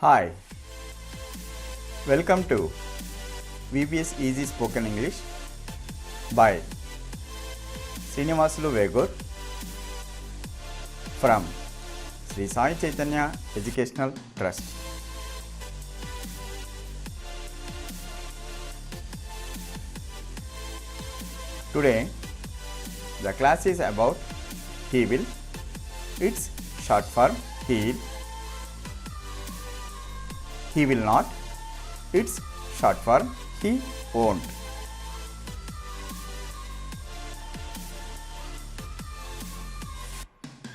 Hi, welcome to VBS Easy Spoken English by Srinivasulu Vegur from Sri Sai Chaitanya Educational Trust. Today, the class is about he will. It's short form he'll. He will not. It's short form he won't.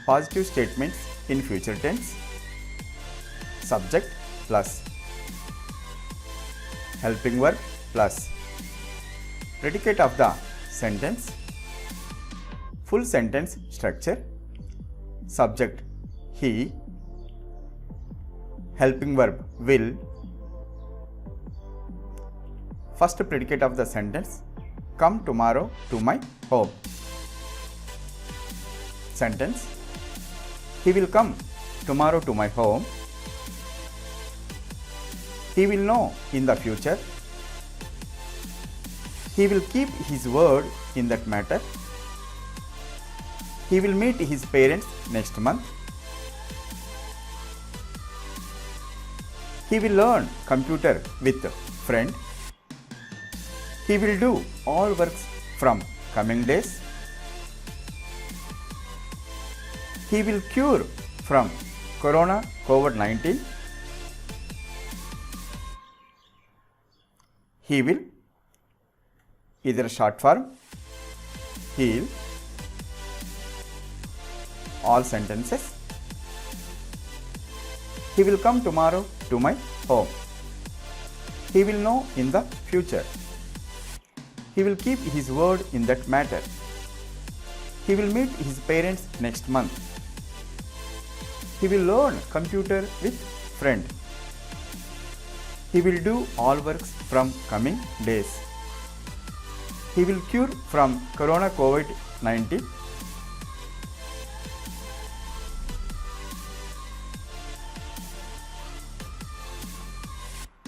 Positive statements in future tense. Subject plus helping verb plus predicate of the sentence. Full sentence structure. Subject he, helping verb will. First predicate of the sentence, come tomorrow to my home. Sentence, he will come tomorrow to my home. He will know in the future. He will keep his word in that matter. He will meet his parents next month. He will learn computer with friend. He will do all works from coming days. He will cure from corona COVID-19. He will, either short form he'll, all sentences. He will come tomorrow to my home. He will know in the future. He will keep his word in that matter. He will meet his parents next month. He will learn computer with friend. He will do all works from coming days. He will cure from corona COVID-19.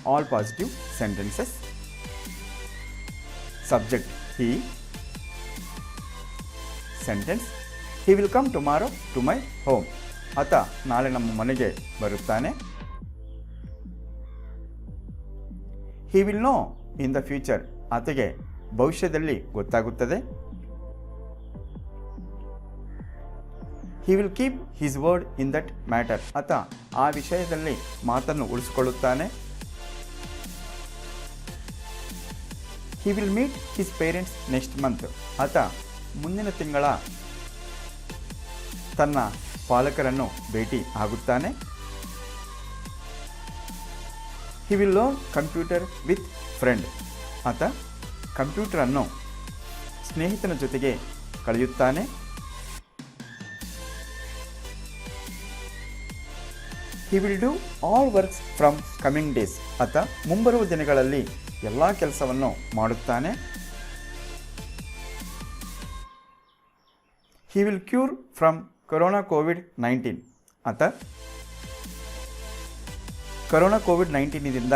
All positive sentences. Subject he. Sentence, he will come tomorrow to my home. ಆತ ನಾಳೆ ನಮ್ಮ ಮನೆಗೆ ಬರುತ್ತಾನೆ. He will know in the future. ಆತಗೆ ಭವಿಷ್ಯದಲ್ಲಿ ಗೊತ್ತಾಗುತ್ತದೆ. He will keep his word in that matter. ಆತ ಆ ವಿಷಯದಲ್ಲಿ ಮಾತನ್ನು ಉಳಿಸಿಕೊಳ್ಳುತ್ತಾನೆ. He will meet his parents next month. ಆತ ಮುಂದಿನ ತಿಂಗಳ ತನ್ನ ಪಾಲಕರನ್ನು ಭೇಟಿ ಆಗುತ್ತಾನೆ. He will learn computer with friend. ಆತ ಕಂಪ್ಯೂಟರನ್ನು ಸ್ನೇಹಿತನ ಜೊತೆಗೆ ಕಳೆಯುತ್ತಾನೆ. He will do all works from coming days. ಆತ ಮುಂಬರುವ ದಿನಗಳಲ್ಲಿ ಎಲ್ಲ ಕೆಲಸವನ್ನು ಮಾಡುತ್ತಾನೆ. He will cure from corona COVID-19. ಆತ ಕೊರೋನಾ COVID-19 ದಿಂದ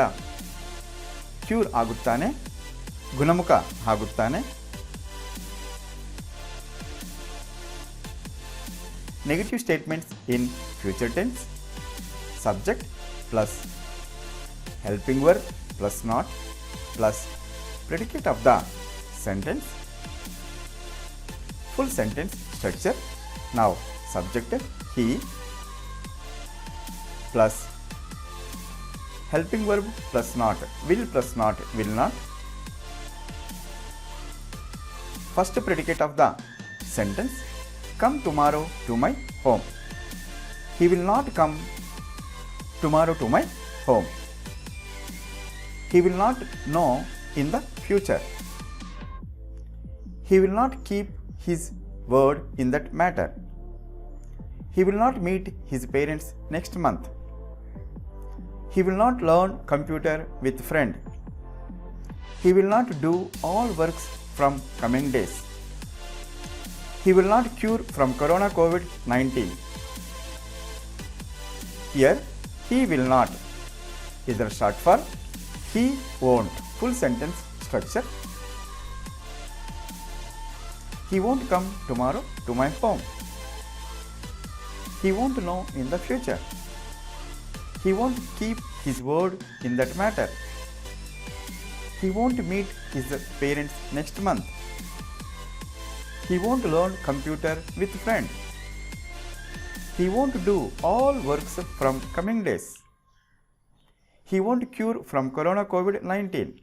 ಕ್ಯೂರ್ ಆಗುತ್ತಾನೆ, ಗುಣಮುಖ ಆಗುತ್ತಾನೆ. Negative statements in future tense. Subject plus helping verb plus not plus predicate of the sentence. Full sentence structure. Now subject he plus helping verb plus not will not. First predicate of the sentence, come tomorrow to my home. He will not come tomorrow to my home. He will not know in the future. He will not keep his word in that matter. He will not meet his parents next month. He will not learn computer with friend. He will not do all works from coming days. He will not cure from corona COVID-19. Here, he will not either short for he won't. Full sentence structure. He won't come tomorrow to my home. He won't know in the future. He won't keep his word in that matter. He won't meet his parents next month. He won't learn computer with friend. He won't do all works from coming days. He won't cure from corona COVID-19.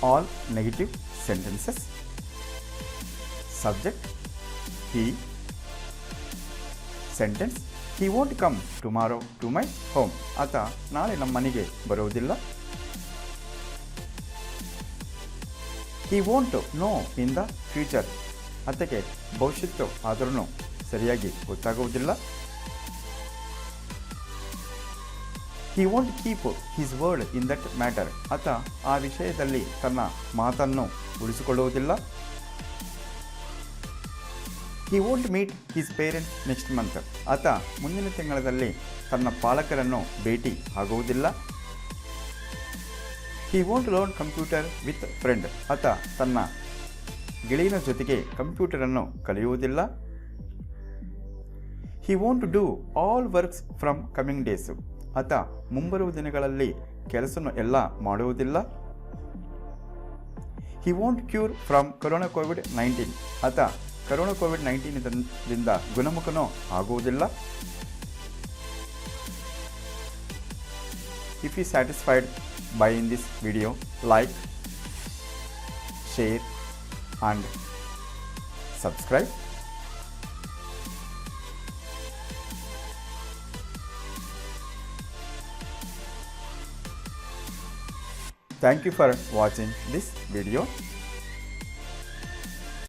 All negative sentences. Subject he. Sentence he won't come tomorrow to my home. ಆತ ನಾಳೆ ನಮ್ಮ ಮನೆಗೆ ಬರುವುದಿಲ್ಲ. He won't know in the future. ಆತಗೆ ಭವಿಷ್ಯತ್ತು ಆದ್ರೂ ಸರಿಯಾಗಿ ಗೊತ್ತಾಗುವುದಿಲ್ಲ. He won't keep his word in that matter. ಆತ ಆ ವಿಷಯದಲ್ಲಿ ತನ್ನ ಮಾತನ್ನು ಉಳಿಸಿಕೊಳ್ಳುವುದಿಲ್ಲ. He won't meet his parents next month. ಆತ ಮುಂದಿನ ತಿಂಗಳಲ್ಲಿ ತನ್ನ ಪಾಲಕರನ್ನು ಭೇಟಿ ಆಗುವುದಿಲ್ಲ. He won't learn computer with friend. ಆತ ತನ್ನ ಗೆಳೆಯನ ಜೊತೆಗೆ ಕಂಪ್ಯೂಟರನ್ನು ಕಲಿಯುವುದಿಲ್ಲ. He won't do all works from coming days. ಆತ ಮುಂಬರುವ ದಿನಗಳಲ್ಲಿ ಕೆಲಸವನ್ನು ಎಲ್ಲ ಮಾಡುವುದಿಲ್ಲ. He won't cure from corona COVID-19. ಆತ ಕರೋನಾ COVID-19 ಗುಣಮುಖನೂ ಆಗುವುದಿಲ್ಲ. If you satisfied by in this video, like, share and subscribe. Thank you for watching this video.